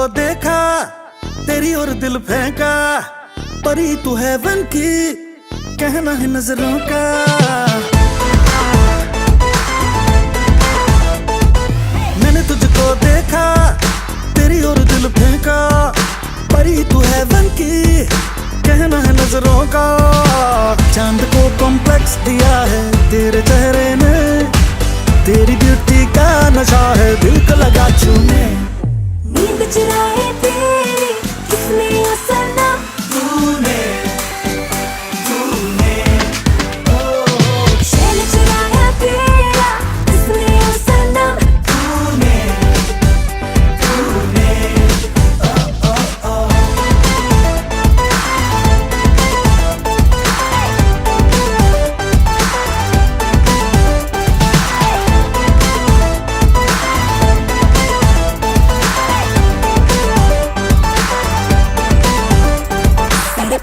देखा, तेरी और दिल फेंका, परी तू हेवन की, कहना है नजरों का। मैंने तुझको देखा, तेरी और दिल फेंका, परी तू हेवन की, कहना है नजरों का। चांद को कॉम्प्लेक्स दिया है तेरे चेहरे ने, तेरी ब्यूटी का नशा है दिल को लगा छूने। नींद चुराए तेरी किसने ओ सनम, तूने चैन चुराया तेरा किसने ओ सनम,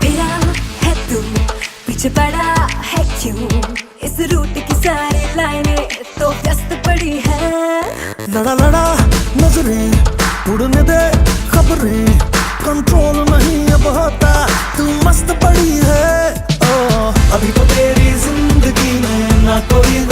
फिरा है तू पीछे पड़ा है क्यों, इस रूट की सारी लाइनें तो व्यस्त पड़ी है। लड़ा लड़ा नजरें उड़ने दे खबरें, कंट्रोल नहीं अब होता, तू मस्त पड़ी है। ओ अभी तो तेरी जिंदगी में ना कोई